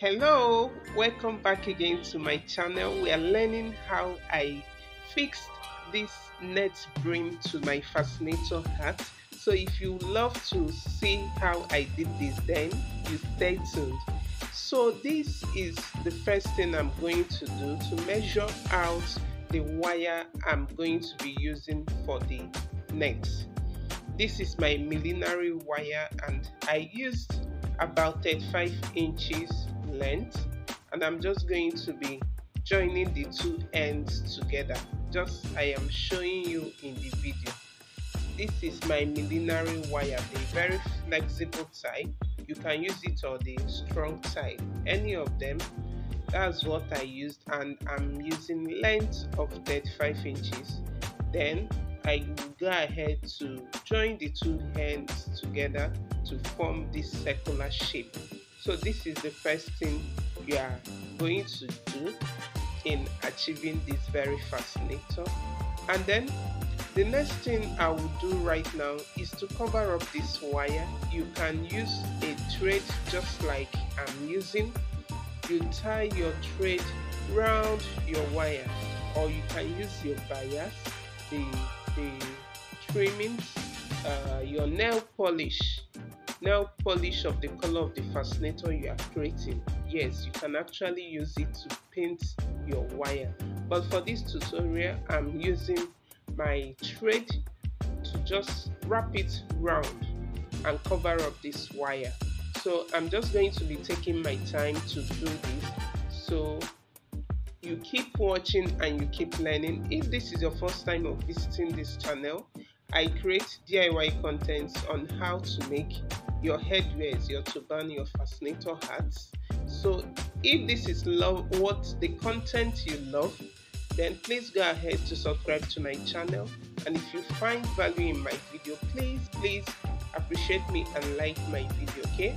Hello, welcome back again to my channel. We are learning how I fixed this net brim to my fascinator hat. So if you love to see how I did this, then you stay tuned. So this is the first thing I'm going to do to measure out the wire I'm going to be using for the net. This is my millinery wire and I used about 35 inches length, and I'm just going to be joining the two ends together, just I am showing you in the video. This is my millinery wire, the very flexible type. You can use it or the strong type, any of them. That's what I used, and I'm using length of 35 inches. Then I will go ahead to join the two ends together to form this circular shape. So this is the first thing you are going to do in achieving this very fascinator. And then the next thing I will do right now is to cover up this wire. You can use a thread just like I'm using. You tie your thread round your wire, or you can use your bias, the trimmings, your nail polish of the color of the fascinator you are creating. Yes, you can actually use it to paint your wire, but for this tutorial I'm using my thread to just wrap it round and cover up this wire. So I'm just going to be taking my time to do this, so you keep watching and you keep learning. If this is your first time of visiting this channel, I create DIY contents on how to make your headwears, your turban, your fascinator hats. So if this is what the content you love, then please go ahead to subscribe to my channel. And if you find value in my video, please appreciate me and like my video, okay?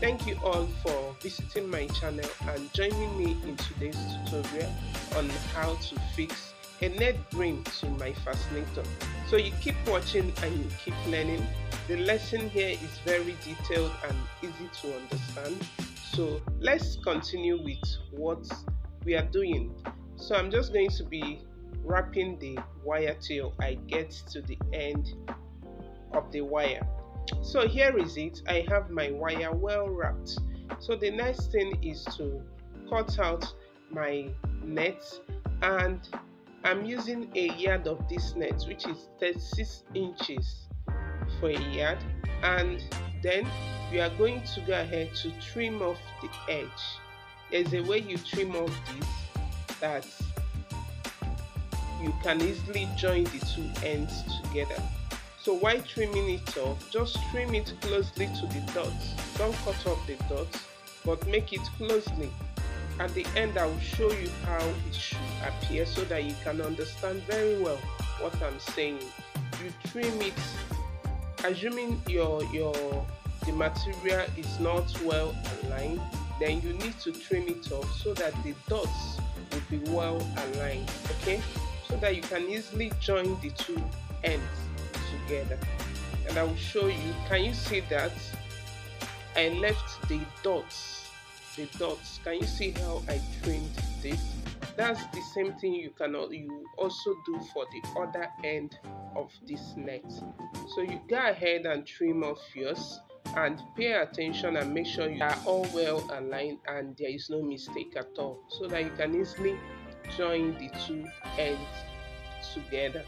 Thank you all for visiting my channel and joining me in today's tutorial on how to fix a net brim to my fascinator. So you keep watching and you keep learning. The lesson here is very detailed and easy to understand. So let's continue with what we are doing. So I'm just going to be wrapping the wire till I get to the end of the wire. So here is it. I have my wire well wrapped. So the next thing is to cut out my net, and I'm using a yard of this net, which is 36 inches for a yard. And then we are going to go ahead to trim off the edge. There's a way you trim off this that you can easily join the two ends together. So while trimming it off, just trim it closely to the dots. Don't cut off the dots, but make it closely. At the end, I will show you how it should appear so that you can understand very well what I'm saying. You trim it, assuming the material is not well aligned, then you need to trim it off so that the dots will be well aligned, okay? So that you can easily join the two ends together. And I will show you. Can you see that I left the dots? Can you see how I trimmed this? That's the same thing you also do for the other end of this net. So you go ahead and trim off yours, and pay attention and make sure you are all well aligned and there is no mistake at all, so that you can easily join the two ends together.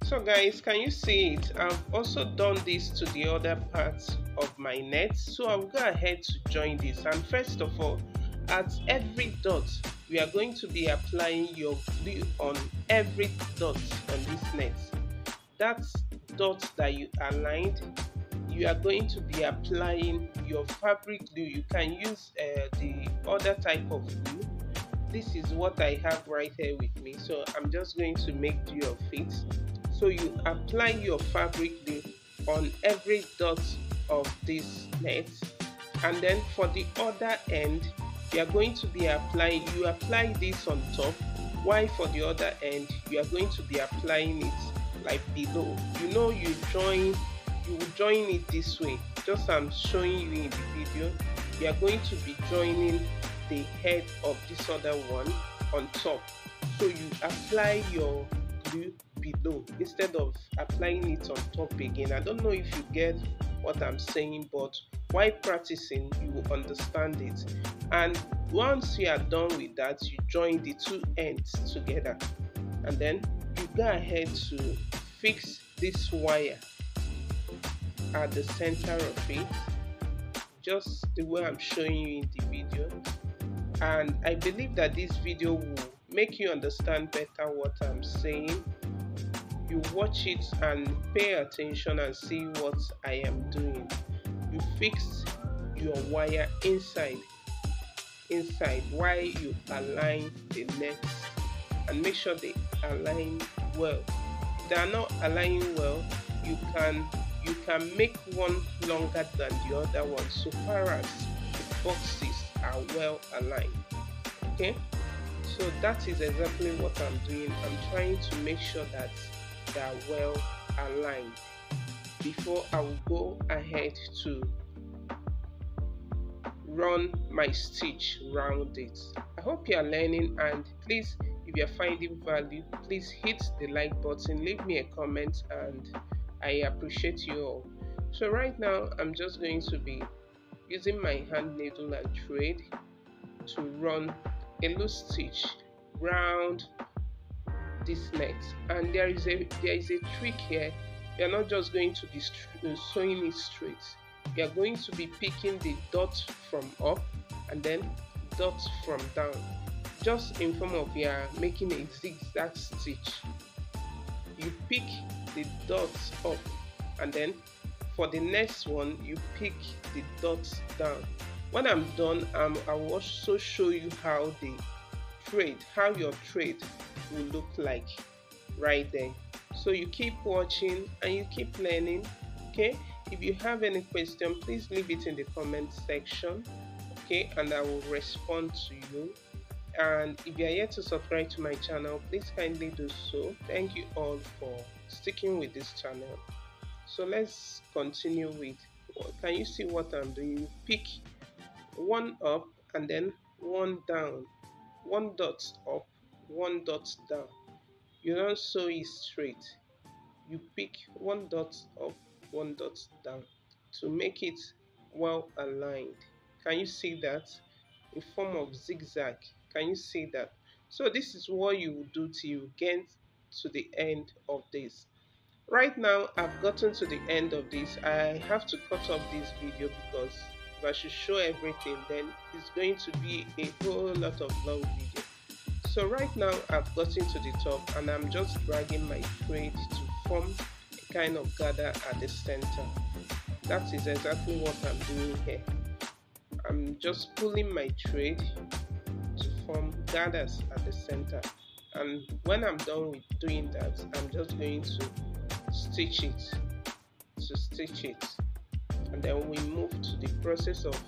So guys, can you see it? I've also done this to the other parts of my net. So I'll go ahead to join this, and first of all, at every dot we are going to be applying your glue on every dot on this net. That dot that you aligned, you are going to be applying your fabric glue. You can use the other type of glue, this is what I have right here with me, so I'm just going to make do of it. So you apply your fabric glue on every dot of this net, and then for the other end you are going to be applying, you apply this on top, while for the other end you are going to be applying it like below. You know, you will join it this way, just I'm showing you in the video. You are going to be joining the head of this other one on top, so you apply your glue below instead of applying it on top again. I don't know if you get what I'm saying, but while practicing you will understand it. And once you are done with that, you join the two ends together, and then you go ahead to fix this wire at the center of it, just the way I'm showing you in the video. And I believe that this video will make you understand better what I'm saying. You watch it and pay attention and see what I am doing. You fix your wire inside while you align the nets, and make sure they align well. If they are not aligning well, you can make one longer than the other one, so far as the boxes are well aligned. Okay, so that is exactly what I'm doing. I'm trying to make sure that they are well aligned before I will go ahead to run my stitch round it. I hope you are learning, and please, if you are finding value, please hit the like button, leave me a comment, and I appreciate you all. So right now I'm just going to be using my hand needle and thread to run a loose stitch round this net. And there is a trick here. You are not just going to be sewing it straight. You are going to be picking the dot from up and then dot from down, just in form of you are making a zigzag stitch. You pick the dots up, and then for the next one you pick the dots down. When I'm done, I will also show you how your thread will look like right there. So you keep watching and you keep learning. Okay, if you have any question, please leave it in the comment section, okay, and I will respond to you. And if you are yet to subscribe to my channel, please kindly do so. Thank you all for sticking with this channel. So let's continue with, can you see what I'm doing? You pick one up and then one down, one dot up, one dot down. You don't sew it straight. You pick one dot up, one dot down to make it well aligned. Can you see that? In form of zigzag. Can you see that? So this is what you will do till you get to the end of this. Right now I've gotten to the end of this. I have to cut off this video because if I should show everything, then it's going to be a whole lot of long video. So right now I've gotten to the top, and I'm just dragging my thread to form a kind of gather at the center. That is exactly what I'm doing here. I'm just pulling my thread to form gathers at the center, and when I'm done with doing that, I'm just going to stitch it, and then we move to the process of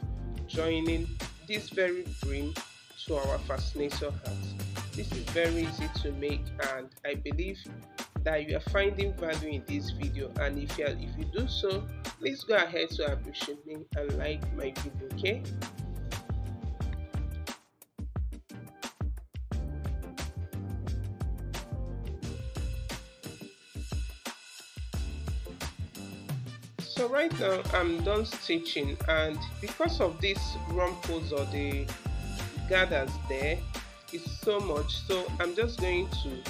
joining this very brim to our fascinator hat. This is very easy to make, and I believe that you are finding value in this video. And if you do so, please go ahead to appreciate me and like my video, okay? So right now I'm done stitching, and because of these rumples or the gathers there is so much, so I'm just going to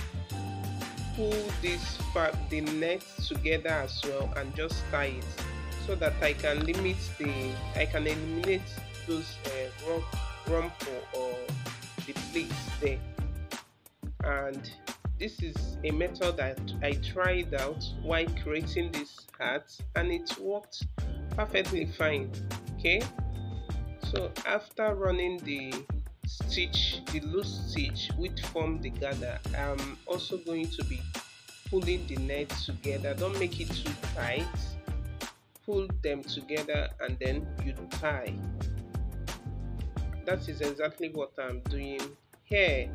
pull the net together as well and just tie it, so that I can eliminate those rumple or the pleats there. And this is a method that I tried out while creating this hat, and it worked perfectly fine. Okay, so after running the stitch, the loose stitch which form the gather, I'm also going to be pulling the net together. Don't make it too tight. Pull them together and then you tie. That is exactly what I'm doing here.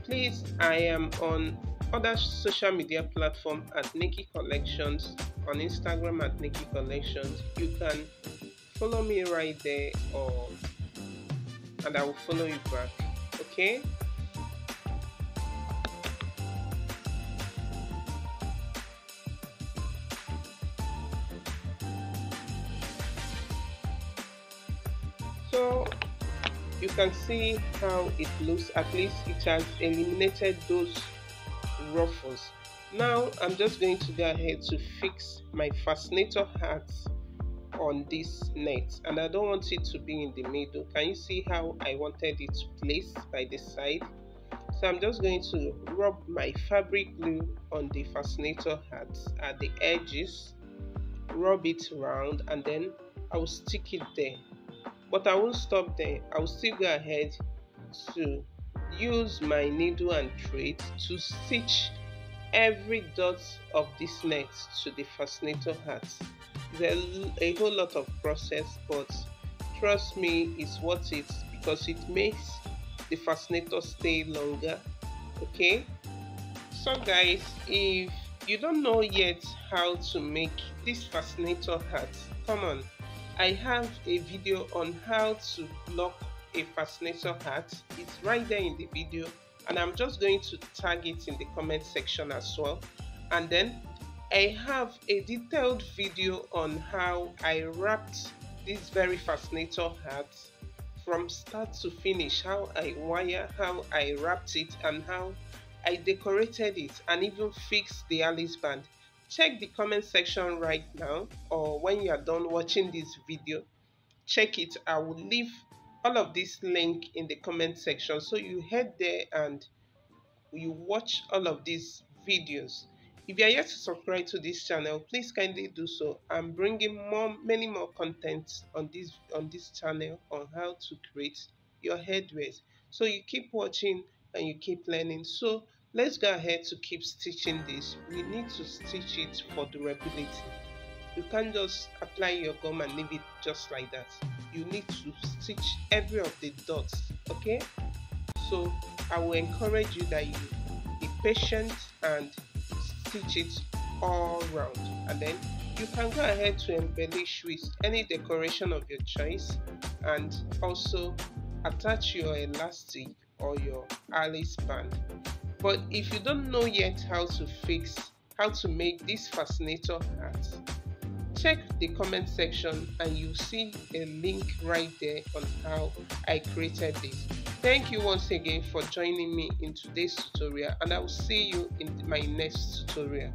Please, I am on other social media platforms at Nikki Collections, on Instagram at Nikki Collections. You can follow me right there, or and I will follow you back. Okay? So you can see how it looks. At least it has eliminated those ruffles. Now I'm just going to go ahead to fix my fascinator hat on this net, and I don't want it to be in the middle. Can you see how I wanted it placed by the side? So I'm just going to rub my fabric glue on the fascinator hat at the edges, rub it around, and then I will stick it there. But I won't stop there. I will still go ahead to use my needle and thread to stitch every dot of this net to the fascinator hat. There's a whole lot of process, but trust me, it's worth it because it makes the fascinator stay longer. Okay, so guys, if you don't know yet how to make this fascinator hat, come on, I have a video on how to lock a fascinator hat. It's right there in the video, and I'm just going to tag it in the comment section as well. And then I have a detailed video on how I wrapped this very fascinator hat from start to finish, how I wire, how I wrapped it, and how I decorated it and even fixed the Alice band. Check the comment section right now, or when you are done watching this video, check it. I will leave all of this link in the comment section, so you head there and you watch all of these videos. If you are yet to subscribe to this channel, please kindly do so. I'm bringing many more content on this channel on how to create your headwears. So you keep watching and you keep learning. So let's go ahead to keep stitching this. We need to stitch it for durability. You can't just apply your gum and leave it just like that. You need to stitch every of the dots. Okay, so I will encourage you that you be patient and stitch it all round, and then you can go ahead to embellish with any decoration of your choice, and also attach your elastic or your Alice band. But if you don't know yet how to make this fascinator hat, check the comment section and you see a link right there on how I created this. Thank you once again for joining me in today's tutorial, and I will see you in my next tutorial.